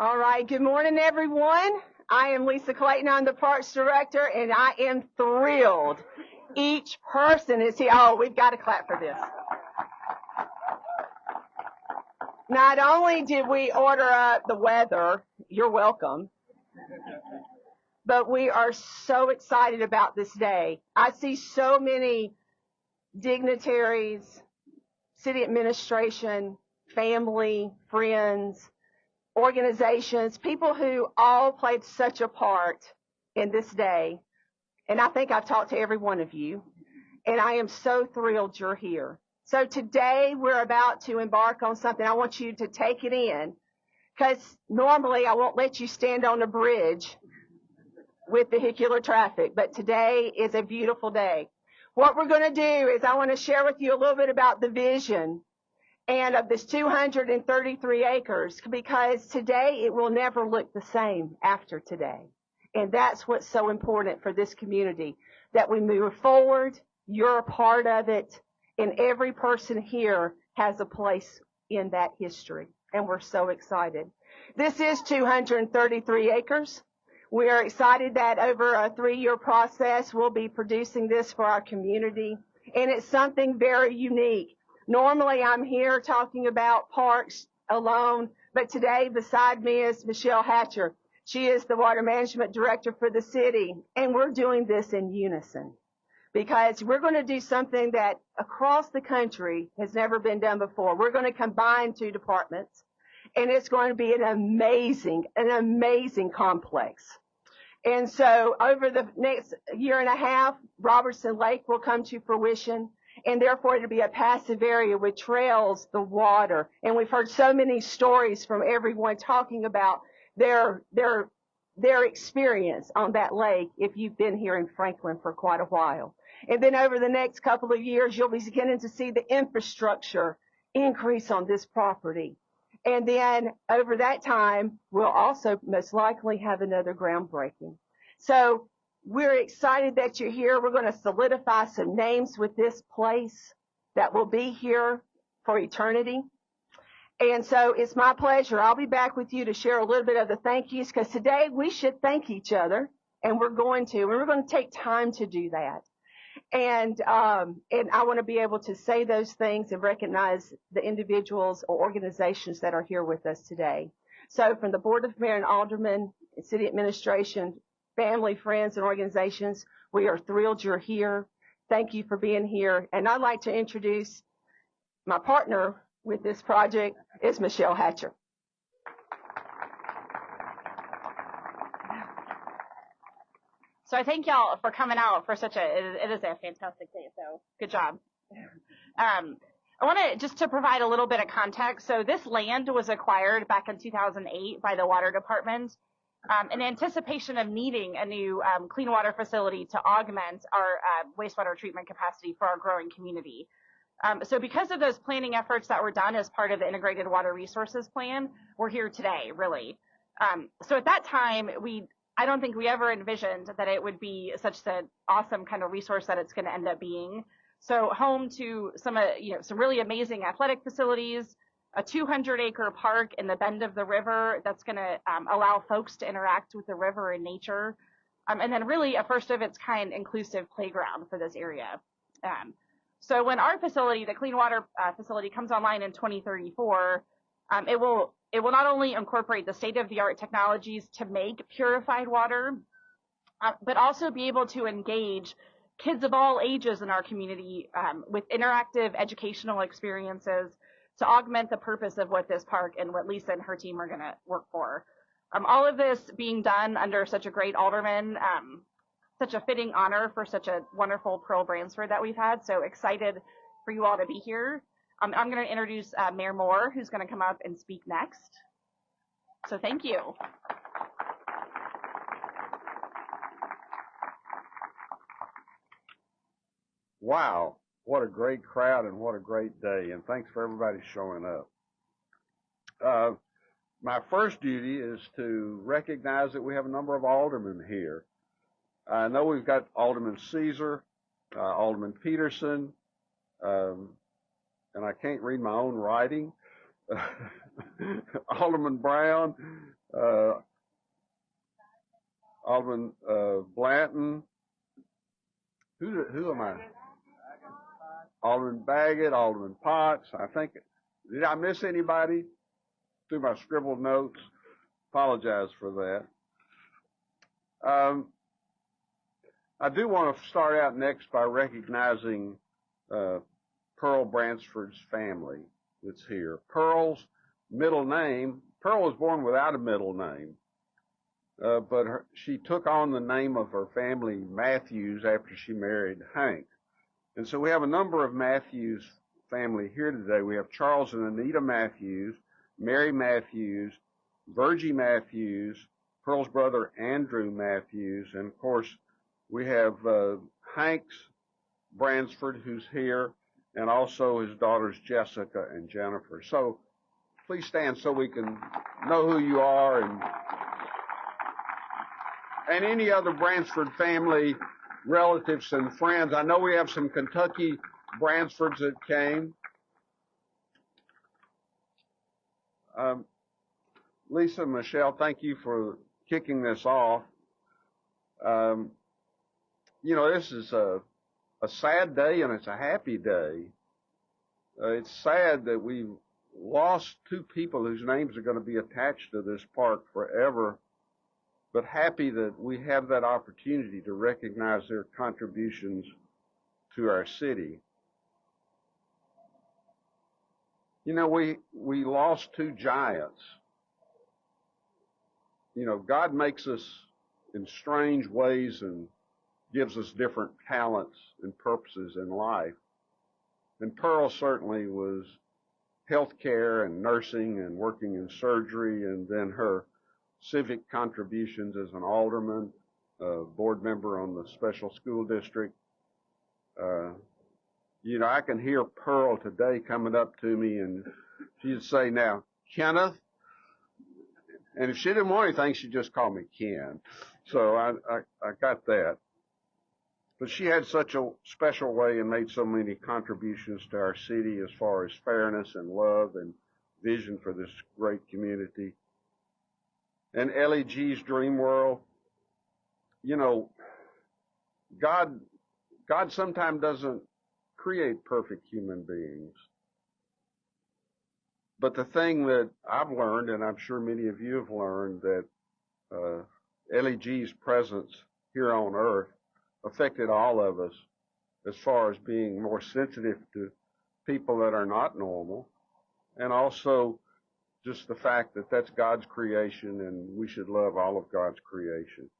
All right, good morning, everyone. I am Lisa Clayton. I'm the Parks Director, and I am thrilled. Each person is here. Oh, we've got to clap for this. Not only did we order up the weather, you're welcome, but we are so excited about this day. I see so many dignitaries, city administration, family, friends, organizations, people who all played such a part in this day. And I think I've talked to every one of you. And I am so thrilled you're here. So today we're about to embark on something. I want you to take it in, because normally I won't let you stand on a bridge with vehicular traffic, but today is a beautiful day. What we're going to do is I want to share with you a little bit about the vision and of this 233 acres, because today it will never look the same after today. And that's what's so important for this community, that we move forward. You're a part of it, and every person here has a place in that history, and we're so excited. This is 233 acres. We are excited that over a 3-year process, we'll be producing this for our community, and it's something very unique. Normally, I'm here talking about parks alone, but today beside me is Michelle Hatcher. She is the Water Management Director for the city, and we're doing this in unison because we're going to do something that across the country has never been done before. We're going to combine 2 departments, and it's going to be an amazing complex. And so over the next year and a half, Robertson Lake will come to fruition. And therefore, it'll be a passive area with trails, the water. And we've heard so many stories from everyone talking about their experience on that lake if you've been here in Franklin for quite a while. And then over the next couple of years, you'll be beginning to see the infrastructure increase on this property. And then over that time, we'll also most likely have another groundbreaking. So we're excited that you're here. We're going to solidify some names with this place that will be here for eternity. And so it's my pleasure. I'll be back with you to share a little bit of the thank yous, because today we should thank each other, and we're going to. And we're going to take time to do that. And I want to be able to say those things and recognize the individuals or organizations that are here with us today. So from the Board of Mayor and Aldermen, City Administration, family, friends, and organizations, we are thrilled you're here. Thank you for being here. And I'd like to introduce my partner with this project is Michelle Hatcher. So I thank y'all for coming out for such it is a fantastic day, so good job. I want to just to provide a little bit of context. So this land was acquired back in 2008 by the Water Department in anticipation of needing a new clean water facility to augment our wastewater treatment capacity for our growing community. So because of those planning efforts that were done as part of the Integrated Water Resources Plan, we're here today, really. So at that time, I don't think we ever envisioned that it would be such an awesome kind of resource that it's going to end up being. So home to some really amazing athletic facilities, a 200-acre park in the bend of the river that's going to allow folks to interact with the river and nature, and then really a first-of-its-kind inclusive playground for this area. So when our facility, the Clean Water facility, comes online in 2034, it will not only incorporate the state-of-the-art technologies to make purified water, but also be able to engage kids of all ages in our community with interactive educational experiences to augment the purpose of what this park and what Lisa and her team are going to work for. All of this being done under such a great alderman, such a fitting honor for such a wonderful Pearl Bransford that we've had. So excited for you all to be here. I'm going to introduce Mayor Moore, who's going to come up and speak next. So thank you. Wow, what a great crowd and what a great day, and thanks for everybody showing up. My first duty is to recognize that we have a number of aldermen here. I know we've got Alderman Caesar, Alderman Peterson, and I can't read my own writing, Alderman Brown, Alderman Blanton. Who am I? Alderman Baggett, Alderman Potts. I think, did I miss anybody through my scribbled notes? Apologize for that. I do want to start out next by recognizing Pearl Bransford's family that's here. Pearl's middle name, Pearl was born without a middle name, but she took on the name of her family, Matthews, after she married Hank. And so we have a number of Matthews family here today. We have Charles and Anita Matthews, Mary Matthews, Virgie Matthews, Pearl's brother Andrew Matthews, and of course we have Hanks Bransford, who's here, and also his daughters Jessica and Jennifer. So please stand so we can know who you are, and any other Bransford family relatives and friends. I know we have some Kentucky Bransfords that came. Lisa, Michelle, thank you for kicking this off. You know, this is a sad day and it's a happy day. It's sad that we've lost two people whose names are going to be attached to this park forever, but happy that we have that opportunity to recognize their contributions to our city. You know, we lost two giants. You know, God makes us in strange ways and gives us different talents and purposes in life. And Pearl certainly was healthcare and nursing and working in surgery, and then her civic contributions as an alderman, board member on the special school district. You know, I can hear Pearl today coming up to me, and she'd say, "Now, Kenneth," and if she didn't want anything, she'd just call me Ken. So I got that. But she had such a special way and made so many contributions to our city as far as fairness and love and vision for this great community. And Ellie G's Dream World, you know, God sometimes doesn't create perfect human beings. But the thing that I've learned, and I'm sure many of you have learned, that Ellie G's presence here on earth affected all of us as far as being more sensitive to people that are not normal, and also just the fact that that's God's creation and we should love all of God's creation.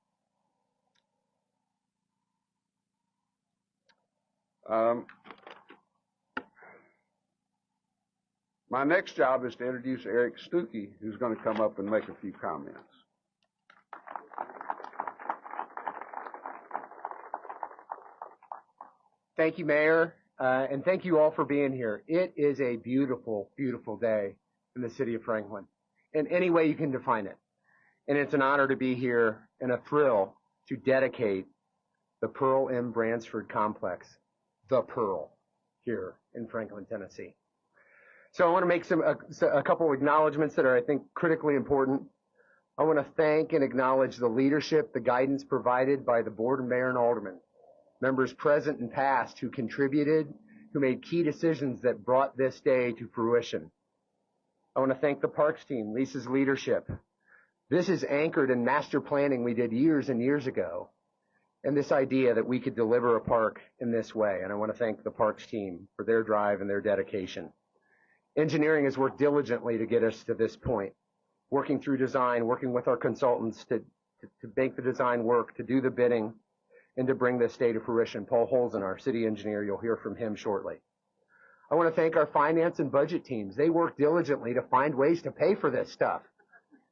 My next job is to introduce Eric Stuckey, who's going to come up and make a few comments. Thank you, Mayor, and thank you all for being here. It is a beautiful, beautiful day in the city of Franklin, in any way you can define it. And it's an honor to be here and a thrill to dedicate the Pearl M. Bransford Complex, the Pearl, here in Franklin, Tennessee. So I want to make a couple of acknowledgments that are, I think, critically important. I want to thank and acknowledge the leadership, the guidance provided by the board, mayor, and aldermen, members present and past who contributed, who made key decisions that brought this day to fruition. I want to thank the Parks team, Lisa's leadership. This is anchored in master planning we did years and years ago, and this idea that we could deliver a park in this way. And I want to thank the Parks team for their drive and their dedication. Engineering has worked diligently to get us to this point, working through design, working with our consultants to make the design work, to do the bidding, and to bring this day to fruition. Paul Holzen, our city engineer, you'll hear from him shortly. I want to thank our finance and budget teams. They work diligently to find ways to pay for this stuff.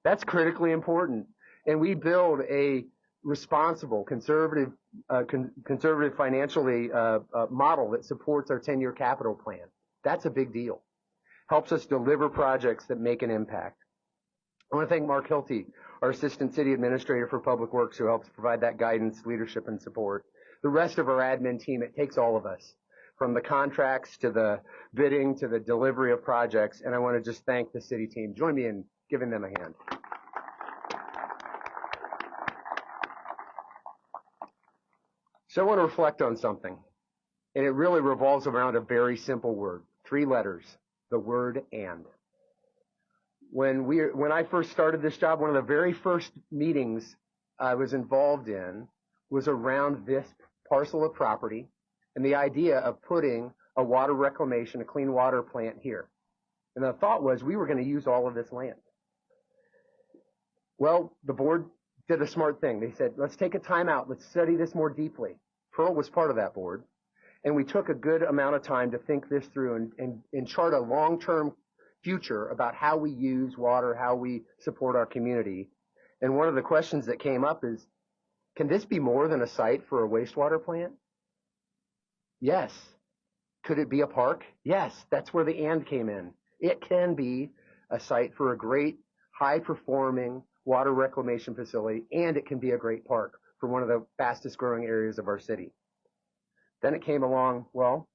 That's critically important. And we build a responsible, conservative financially model that supports our 10-year capital plan. That's a big deal. Helps us deliver projects that make an impact. I want to thank Mark Hilty, our Assistant City Administrator for Public Works, who helps provide that guidance, leadership, and support. The rest of our admin team, it takes all of us. from the contracts to the bidding to the delivery of projects, and I want to just thank the city team. Join me in giving them a hand. So I want to reflect on something, and it really revolves around a very simple word, 3 letters, the word and. When I first started this job, one of the very first meetings I was involved in was around this parcel of property and the idea of putting a water reclamation, a clean water plant here. And the thought was we were going to use all of this land. Well, the board did a smart thing. They said, let's take a time out. Let's study this more deeply. Pearl was part of that board. And we took a good amount of time to think this through and chart a long-term future about how we use water, how we support our community. And one of the questions that came up is, can this be more than a site for a wastewater plant? Yes. Could it be a park? Yes. That's where the and came in. It can be a site for a great, high-performing water reclamation facility, and it can be a great park for one of the fastest-growing areas of our city. Then it came along, well,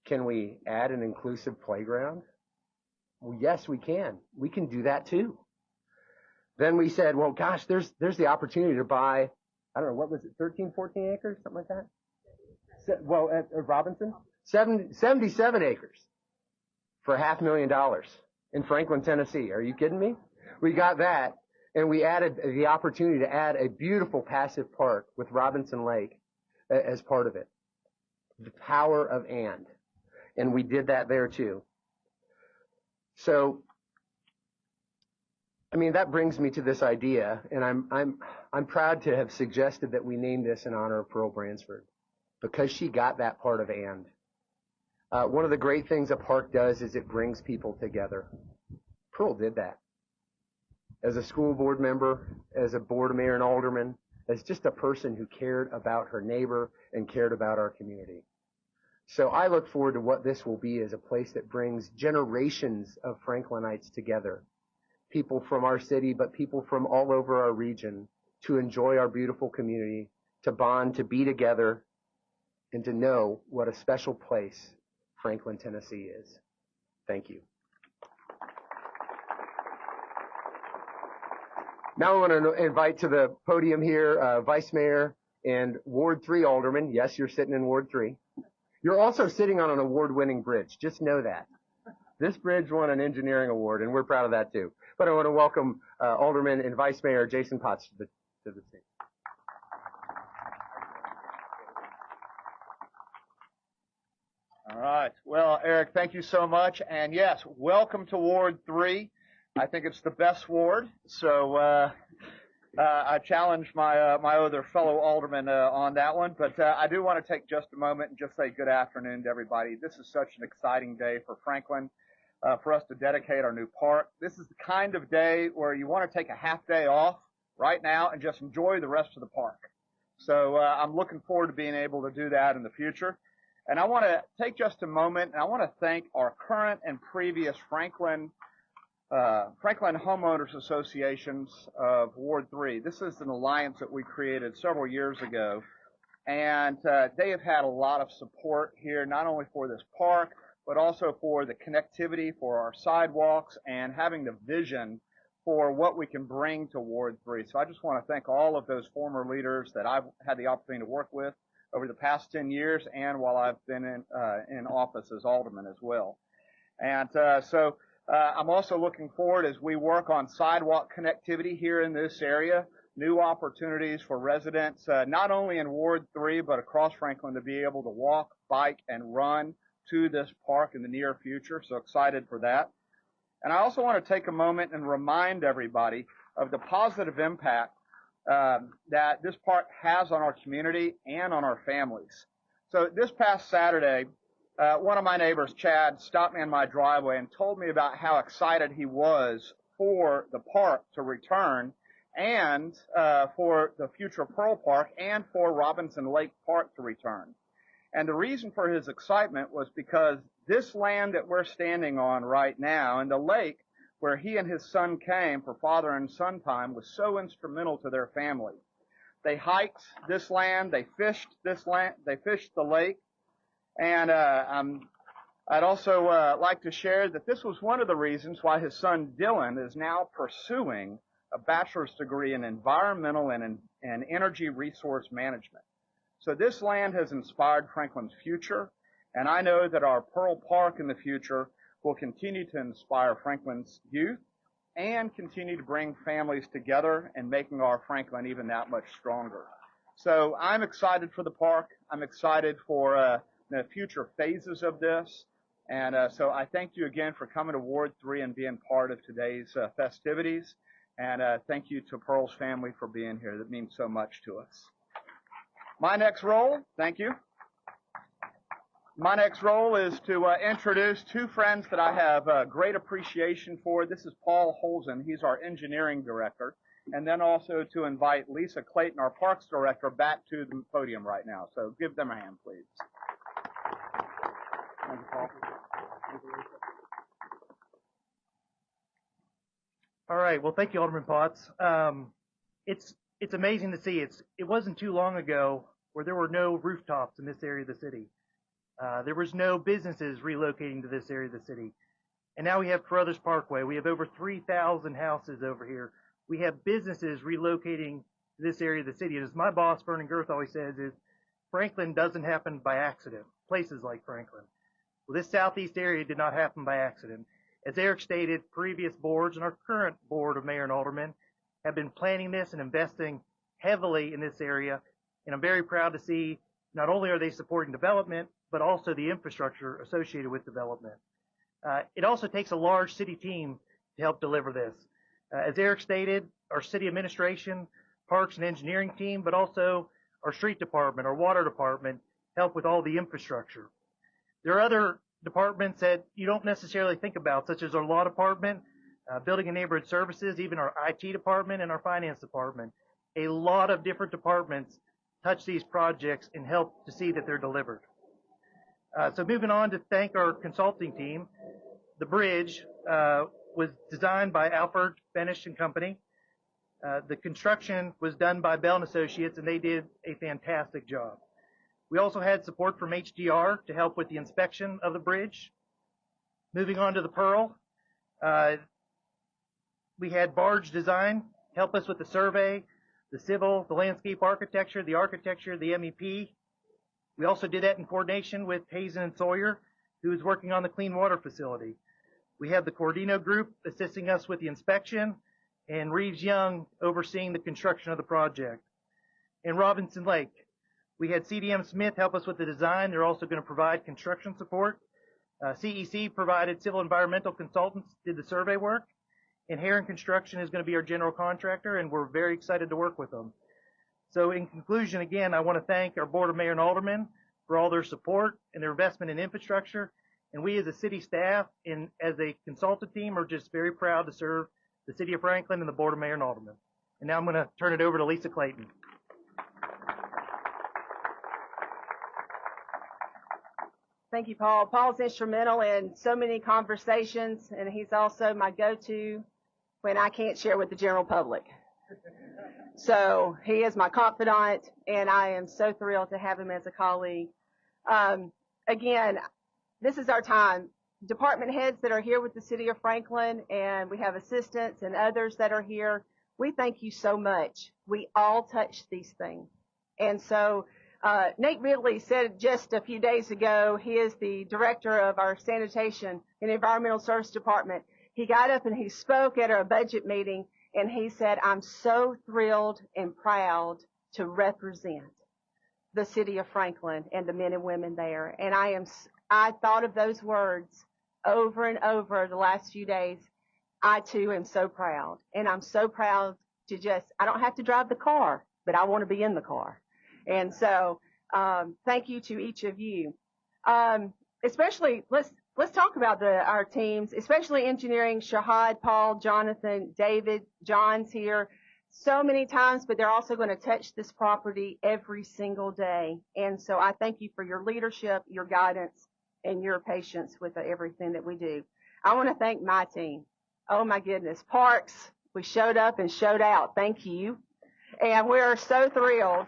can we add an inclusive playground? Well, yes, we can. We can do that too. Then we said, well, gosh, there's the opportunity to buy, I don't know, what was it, 13, 14 acres, something like that? Well, at Robinson, 77 acres for $500,000 in Franklin, Tennessee. Are you kidding me? We got that, and we added the opportunity to add a beautiful passive park with Robinson Lake as part of it. The power of and we did that there too. So, I mean, that brings me to this idea, and I'm proud to have suggested that we name this in honor of Pearl Bransford, because she got that part of and. One of the great things a park does is it brings people together. Pearl did that. As a school board member, as a board mayor and alderman, as just a person who cared about her neighbor and cared about our community. So I look forward to what this will be as a place that brings generations of Franklinites together. People from our city, but people from all over our region to enjoy our beautiful community, to bond, to be together, and to know what a special place Franklin, Tennessee is. Thank you. Now I want to invite to the podium here Vice Mayor and Ward 3 Alderman. Yes, you're sitting in Ward 3. You're also sitting on an award-winning bridge. Just know that. This bridge won an engineering award, and we're proud of that too. But I want to welcome Alderman and Vice Mayor Jason Potts to the stage. All right. Well, Eric, thank you so much. And yes, welcome to Ward 3. I think it's the best ward. So I challenge my my other fellow aldermen on that one. But I do want to take just a moment and just say good afternoon to everybody. This is such an exciting day for Franklin, for us to dedicate our new park. This is the kind of day where you want to take a half day off right now and just enjoy the rest of the park. So I'm looking forward to being able to do that in the future. And I want to take just a moment, and I want to thank our current and previous Franklin Homeowners Associations of Ward 3. This is an alliance that we created several years ago, and they have had a lot of support here, not only for this park, but also for the connectivity for our sidewalks and having the vision for what we can bring to Ward 3. So I just want to thank all of those former leaders that I've had the opportunity to work with over the past 10 years and while I've been in office as alderman as well. And so I'm also looking forward as we work on sidewalk connectivity here in this area, new opportunities for residents, not only in Ward 3, but across Franklin to be able to walk, bike, and run to this park in the near future. So excited for that. And I also want to take a moment and remind everybody of the positive impact that this park has on our community and on our families. So this past Saturday, one of my neighbors, Chad, stopped me in my driveway and told me about how excited he was for the park to return and for the future Pearl Park and for Robinson Lake Park to return. And the reason for his excitement was because this land that we're standing on right now and the lake where he and his son came for father and son time was so instrumental to their family. They hiked this land, they fished this land, they fished the lake, And I'd also like to share that this was one of the reasons why his son Dylan is now pursuing a bachelor's degree in environmental and energy resource management. So this land has inspired Franklin's future, and I know that our Pearl Park in the future will continue to inspire Franklin's youth and continue to bring families together and making our Franklin even that much stronger. So I'm excited for the park. I'm excited for the future phases of this. And so I thank you again for coming to Ward 3 and being part of today's festivities. And thank you to Pearl's family for being here. That means so much to us. My next role, thank you. My next role is to introduce two friends that I have great appreciation for. This is Paul Holzen. He's our engineering director. And then also to invite Lisa Clayton, our parks director, back to the podium right now. So give them a hand, please. Thank you, Paul. All right. Well, thank you, Alderman Potts. It's amazing to see. It wasn't too long ago where there were no rooftops in this area of the city. There was no businesses relocating to this area of the city. And now we have Carruthers Parkway. We have over 3,000 houses over here. We have businesses relocating to this area of the city. And as my boss, Vernon Girth, always says, is Franklin doesn't happen by accident, places like Franklin. Well, this southeast area did not happen by accident. As Eric stated, previous boards and our current board of mayor and aldermen have been planning this and investing heavily in this area. And I'm very proud to see not only are they supporting development, but also the infrastructure associated with development. It also takes a large city team to help deliver this. As Eric stated, our city administration, parks and engineering team, but also our street department, our water department, help with all the infrastructure. There are other departments that you don't necessarily think about, such as our law department, building and neighborhood services, even our IT department and our finance department. A lot of different departments touch these projects and help to see that they're delivered. So moving on to thank our consulting team. The bridge was designed by Alfred Benish and Company. The construction was done by Bell & Associates, and they did a fantastic job. We also had support from HDR to help with the inspection of the bridge. Moving on to the Pearl, we had Barge Design help us with the survey, the civil, the landscape architecture, the MEP. We also did that in coordination with Hazen and Sawyer, who is working on the clean water facility. We have the Cordino Group assisting us with the inspection, and Reeves Young overseeing the construction of the project. In Robinson Lake, we had CDM Smith help us with the design. They're also going to provide construction support. CEC provided civil environmental consultants, did the survey work. And Heron Construction is going to be our general contractor, and we're very excited to work with them. So in conclusion, again, I want to thank our Board of Mayor and Aldermen for all their support and their investment in infrastructure. And we as a city staff and as a consultant team are just very proud to serve the City of Franklin and the Board of Mayor and Aldermen. And now I'm going to turn it over to Lisa Clayton. Thank you, Paul. Paul's instrumental in so many conversations, and he's also my go-to when I can't share with the general public. So he is my confidant, and I am so thrilled to have him as a colleague. Again, this is our time. Department heads that are here with the City of Franklin, and we have assistants and others that are here, we thank you so much. We all touch these things. And so Nate Ridley said just a few days ago, he is the director of our Sanitation and Environmental Service Department. He got up and he spoke at our budget meeting, and he said, I'm so thrilled and proud to represent the City of Franklin and the men and women there. And I thought of those words over and over the last few days. I too am so proud, and I'm so proud to I don't have to drive the car, but I want to be in the car. And so thank you to each of you. Especially, let's talk about our teams, especially engineering. Shahad, Paul, Jonathan, David, John's here so many times, but they're also going to touch this property every single day. And so I thank you for your leadership, your guidance, and your patience with everything that we do. I want to thank my team. Oh my goodness. Parks, we showed up and showed out. Thank you. And we're so thrilled.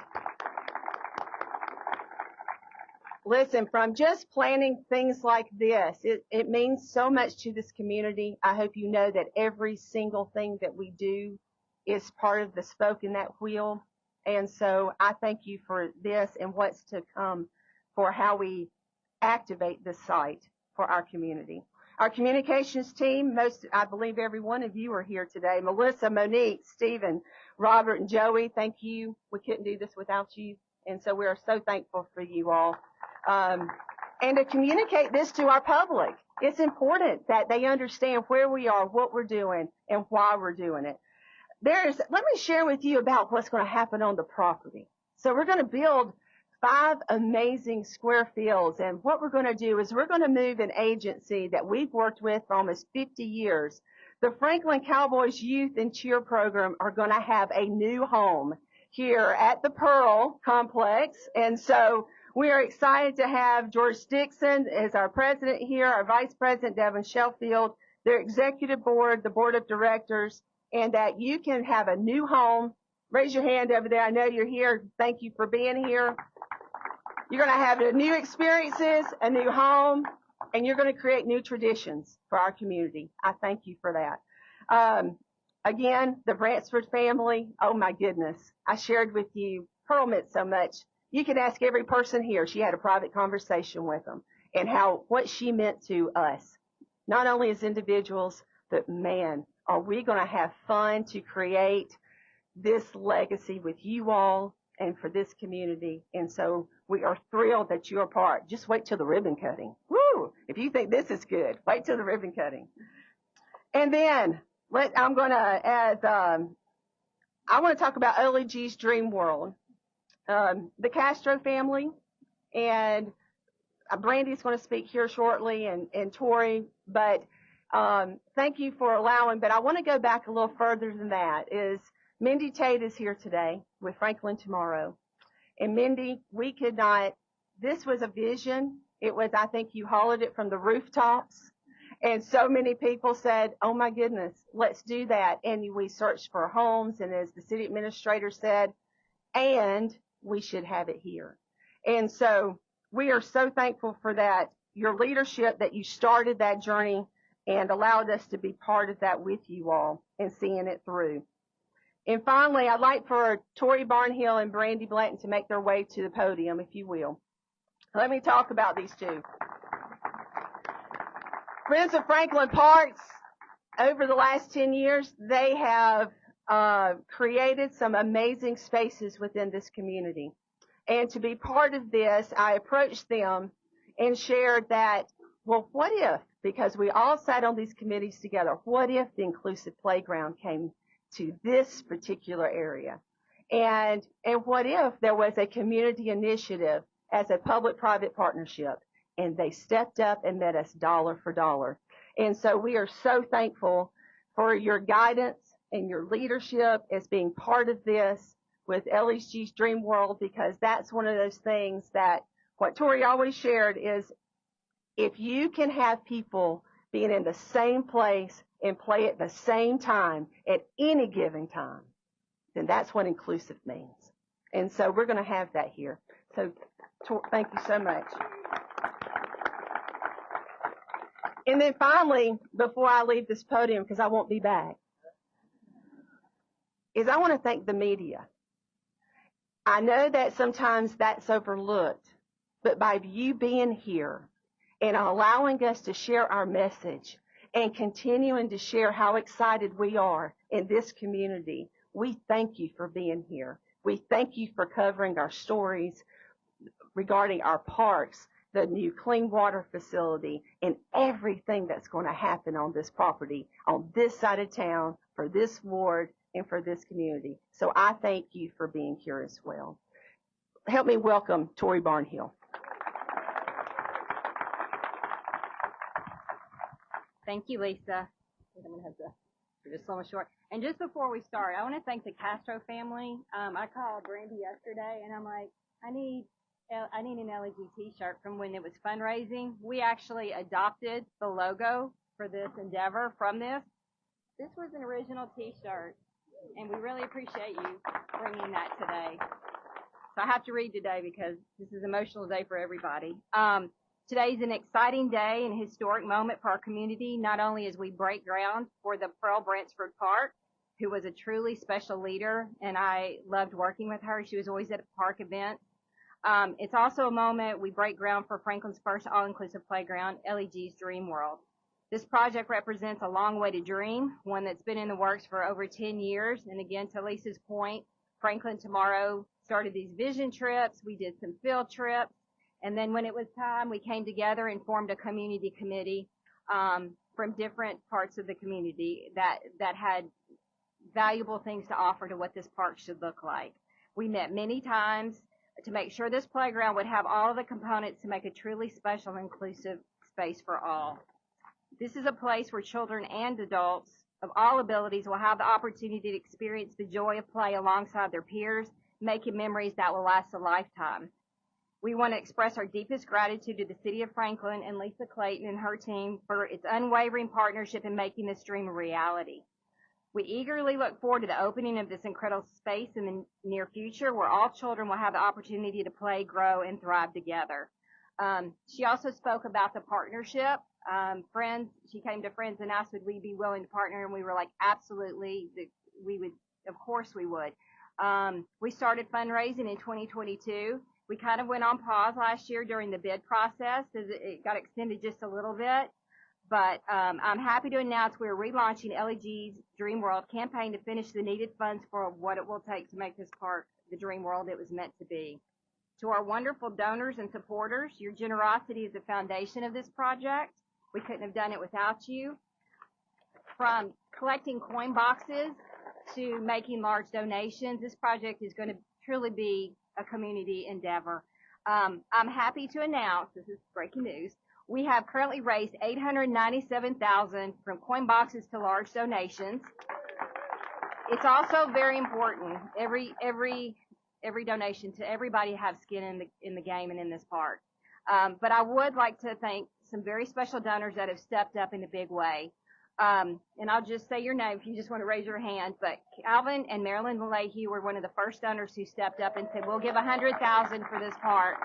Listen, from just planning things like this, it means so much to this community. I hope you know that every single thing that we do is part of the spoke in that wheel. And so I thank you for this and what's to come for how we activate this site for our community. Our communications team, I believe every one of you are here today. Melissa, Monique, Stephen, Robert, and Joey, thank you. We couldn't do this without you. And so we are so thankful for you all. And to communicate this to our public, it's important that they understand where we are, what we're doing, and why we're doing it. Let me share with you about what's going to happen on the property. So we're going to build 5 amazing square fields, and what we're going to do is we're going to move an agency that we've worked with for almost 50 years. The Franklin Cowboys Youth and Cheer Program are going to have a new home here at the Pearl Complex, and so we are excited to have George Dixon as our president here, our vice president, Devin Sheffield, their executive board, the board of directors, and that you can have a new home. Raise your hand over there. I know you're here. Thank you for being here. You're going to have new experiences, a new home, and you're going to create new traditions for our community. I thank you for that. Again, the Bransford family, oh my goodness. I shared with you, Pearl meant so much. You can ask every person here. She had a private conversation with them and what she meant to us, not only as individuals, but man, are we going to have fun to create this legacy with you all and for this community. And so we are thrilled that you're a part. Just wait till the ribbon cutting. Woo! If you think this is good, wait till the ribbon cutting. And then I want to talk about LEG's Dream World. The Castro family, and Brandy's going to speak here shortly, and Tori, but thank you for allowing, but I want to go back a little further than that. Mindy Tate is here today with Franklin tomorrow. And Mindy, this was a vision. It was, I think you hollered it from the rooftops. And so many people said, oh my goodness, let's do that. And we searched for homes, and as the city administrator said, and we should have it here. And so we are so thankful for that, your leadership, that you started that journey and allowed us to be part of that with you all and seeing it through. And finally, I'd like for Tori Barnhill and Brandy Blanton to make their way to the podium, if you will. Let me talk about these two. Friends of Franklin Parks, over the last 10 years, they have created some amazing spaces within this community. And to be part of this, I approached them and shared that, well, what if, because we all sat on these committees together, what if the inclusive playground came to this particular area? And what if there was a community initiative as a public-private partnership, and they stepped up and met us dollar for dollar. And so we are so thankful for your guidance and your leadership as being part of this with LEG's Dream World, because that's one of those things that what Tori always shared is, if you can have people being in the same place and play at the same time at any given time, then that's what inclusive means. And so we're going to have that here. So thank you so much. And then finally, before I leave this podium, because I won't be back, I want to thank the media. I know that sometimes that's overlooked, but by you being here and allowing us to share our message and continuing to share how excited we are in this community, we thank you for being here. We thank you for covering our stories regarding our parks, the new clean water facility, and everything that's going to happen on this property, on this side of town, for this ward, and for this community. So I thank you for being here as well. Help me welcome Tori Barnhill. Thank you, Lisa. I'm going to have to just slow it short. And just before we start, I want to thank the Castro family. I called Brandy yesterday, and I'm like, I need an LEG t-shirt from when it was fundraising. We actually adopted the logo for this endeavor from this. This was an original t-shirt, and we really appreciate you bringing that today. So I have to read today because this is an emotional day for everybody. Today is an exciting day and historic moment for our community, not only as we break ground for the Pearl Bransford Park, who was a truly special leader, and I loved working with her. She was always at park events. It's also a moment we break ground for Franklin's first all-inclusive playground, LEG's Dream World. This project represents a long-awaited dream, one that's been in the works for over 10 years. And again, to Lisa's point, Franklin Tomorrow started these vision trips. We did some field trips. And then when it was time, we came together and formed a community committee from different parts of the community that had valuable things to offer to what this park should look like. We met many times to make sure this playground would have all of the components to make a truly special and inclusive space for all. This is a place where children and adults of all abilities will have the opportunity to experience the joy of play alongside their peers, making memories that will last a lifetime. We want to express our deepest gratitude to the City of Franklin and Lisa Clayton and her team for its unwavering partnership in making this dream a reality. We eagerly look forward to the opening of this incredible space in the near future where all children will have the opportunity to play, grow, and thrive together. She also spoke about the partnership. Friends, she came to Friends and asked would we be willing to partner, and we were like, absolutely, we would, of course we would. We started fundraising in 2022. We kind of went on pause last year during the bid process as it got extended just a little bit. But I'm happy to announce we're relaunching LEG's Dream World campaign to finish the needed funds for what it will take to make this park the dream world it was meant to be. To our wonderful donors and supporters, your generosity is the foundation of this project. We couldn't have done it without you. From collecting coin boxes to making large donations, this project is going to truly be a community endeavor. I'm happy to announce, this is breaking news, we have currently raised $897,000 from coin boxes to large donations. It's also very important, every donation to everybody have skin in the game and in this park. But I would like to thank some very special donors that have stepped up in a big way. And I'll just say your name if you just want to raise your hand. But Calvin and Marilyn LeHue were one of the first donors who stepped up and said, we'll give $100,000 for this park.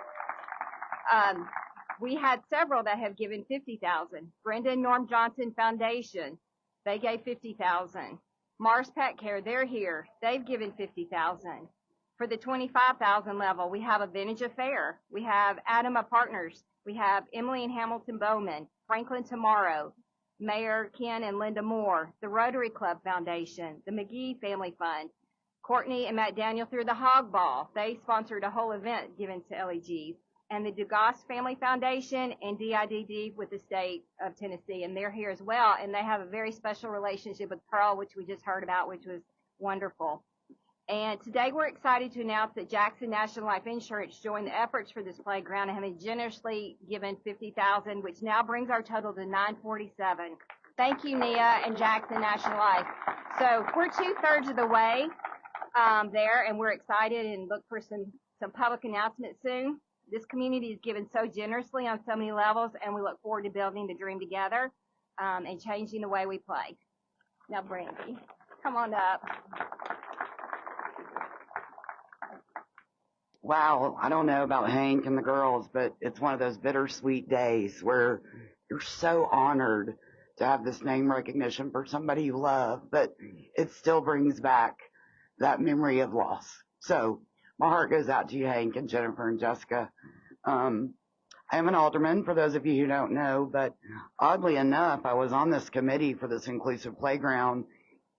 We had several that have given $50,000. Brenda and Norm Johnson Foundation, they gave $50,000. Mars Pet Care, they're here. They've given $50,000. For the $25,000 level, we have a Vintage Affair. We have Adama Partners. We have Emily and Hamilton Bowman, Franklin Tomorrow, Mayor Ken and Linda Moore, the Rotary Club Foundation, the McGee Family Fund, Courtney and Matt Daniel through the Hog Ball. They sponsored a whole event given to LEGs. And the Dugas Family Foundation and DIDD with the state of Tennessee. And they're here as well. And they have a very special relationship with Pearl, which we just heard about, which was wonderful. And today we're excited to announce that Jackson National Life Insurance joined the efforts for this playground and have generously given $50,000, which now brings our total to $947. Thank you, Nia and Jackson National Life. So we're 2/3 of the way there, and we're excited and look for some public announcements soon. This community is given so generously on so many levels, and we look forward to building the dream together and changing the way we play. Now, Brandy, come on up. Wow, I don't know about Hank and the girls, but it's one of those bittersweet days where you're so honored to have this name recognition for somebody you love, but it still brings back that memory of loss. So my heart goes out to you, Hank and Jennifer and Jessica. I am an alderman, for those of you who don't know, but oddly enough, I was on this committee for this inclusive playground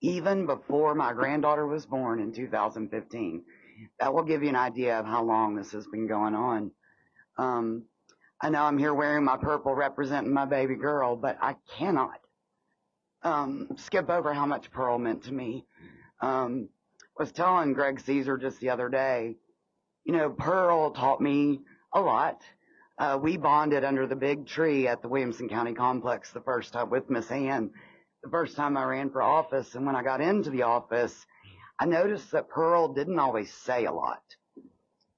even before my granddaughter was born in 2015. That will give you an idea of how long this has been going on. I know I'm here wearing my purple representing my baby girl, but I cannot skip over how much Pearl meant to me. Was telling Greg Caesar just the other day, you know, Pearl taught me a lot. We bonded under the big tree at the Williamson County Complex the first time with Miss Ann, the first time I ran for office. And when I got into the office, I noticed that Pearl didn't always say a lot.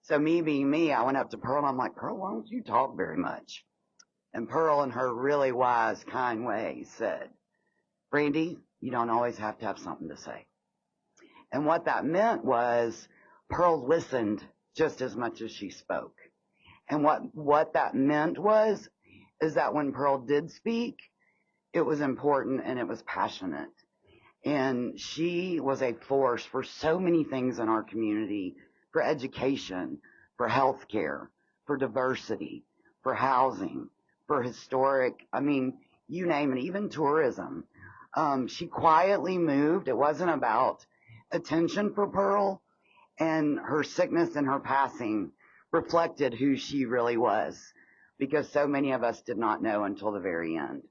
So me being me, I went up to Pearl and I'm like, Pearl, why don't you talk very much? And Pearl, in her really wise, kind way, said, Brandy, you don't always have to have something to say. And what that meant was Pearl listened just as much as she spoke. And what that meant is that when Pearl did speak, it was important and it was passionate. And she was a force for so many things in our community, for education, for healthcare, for diversity, for housing, for historic, I mean, you name it, even tourism. She quietly moved. It wasn't about attention for Pearl, and her sickness and her passing reflected who she really was, because so many of us did not know until the very end.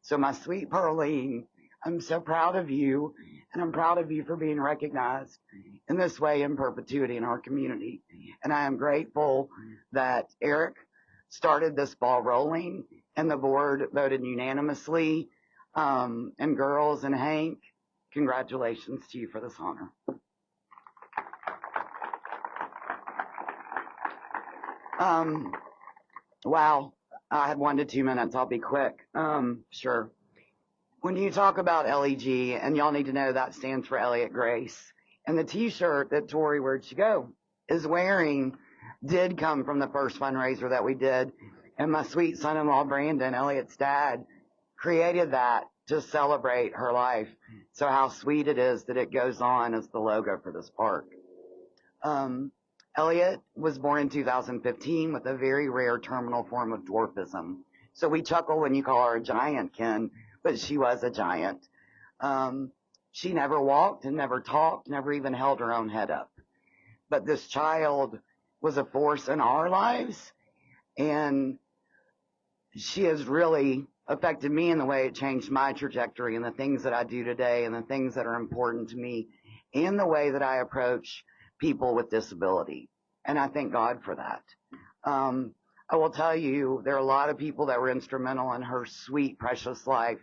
So my sweet Pearline, I'm so proud of you, and I'm proud of you for being recognized in this way in perpetuity in our community. And I am grateful that Eric started this ball rolling, and the board voted unanimously. And girls and Hank, congratulations to you for this honor. Wow, I have 1 to 2 minutes. I'll be quick. Sure. When you talk about LEG, and y'all need to know that stands for Elliot Grace, and the T-shirt that Tori, where'd she go, is wearing did come from the first fundraiser that we did, and my sweet son-in-law Brandon, Elliot's dad, created that to celebrate her life. So how sweet it is that it goes on as the logo for this park. Elliot was born in 2015 with a very rare terminal form of dwarfism. So we chuckle when you call her a giant, Ken, but she was a giant. She never walked and never talked, never even held her own head up. But this child was a force in our lives, and she has really affected me in the way it changed my trajectory and the things that I do today and the things that are important to me and the way that I approach people with disability. And I thank God for that. I will tell you, there are a lot of people that were instrumental in her sweet, precious life,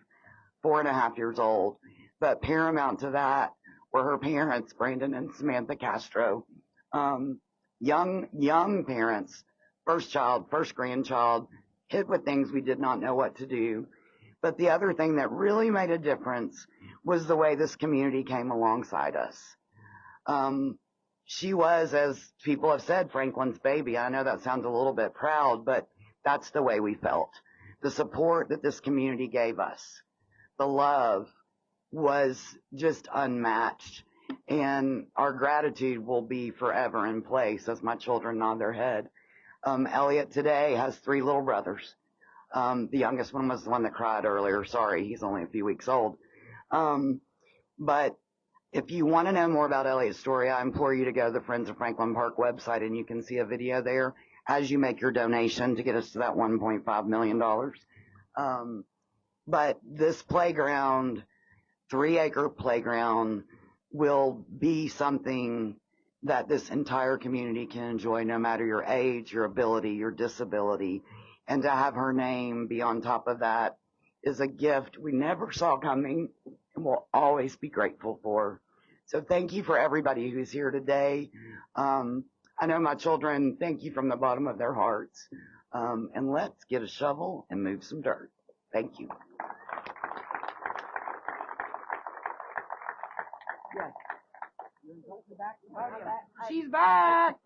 4.5 years old. But paramount to that were her parents, Brandon and Samantha Castro. Young parents, first child, first grandchild, hit with things we did not know what to do. But the other thing that really made a difference was the way this community came alongside us. She was, as people have said, Franklin's baby. I know that sounds a little bit proud, but that's the way we felt. The support that this community gave us, the love, was just unmatched. And our gratitude will be forever in place as my children nod their head. Elliot today has 3 little brothers. The youngest one was the one that cried earlier. Sorry, he's only a few weeks old. But if you want to know more about Elliot's story, I implore you to go to the Friends of Franklin Park website, and you can see a video there as you make your donation to get us to that $1.5 million. But this playground, 3-acre playground, will be something that this entire community can enjoy, no matter your age, your ability, your disability. And to have her name be on top of that is a gift we never saw coming and will always be grateful for. So thank you for everybody who's here today. I know my children thank you from the bottom of their hearts. And let's get a shovel and move some dirt. Thank you. Yes. She's back.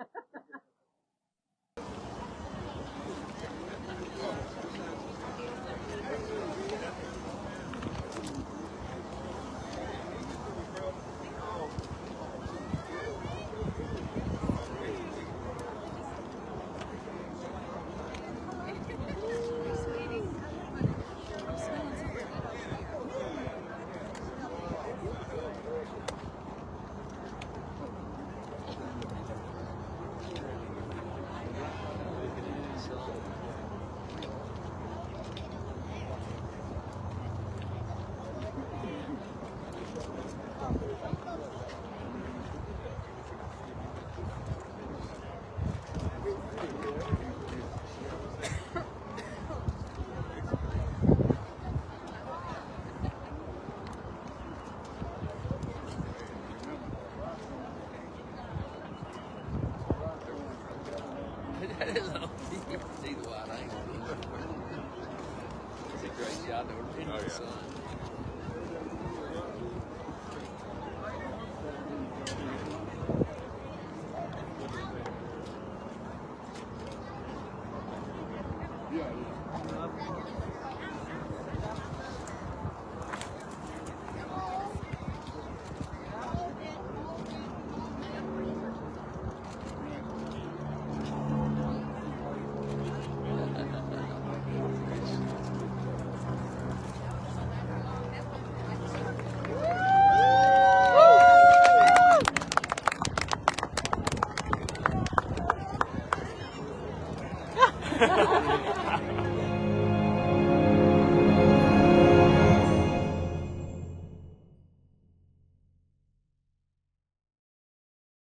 That is on you can see the wide angle. It's a great shot over in the sun.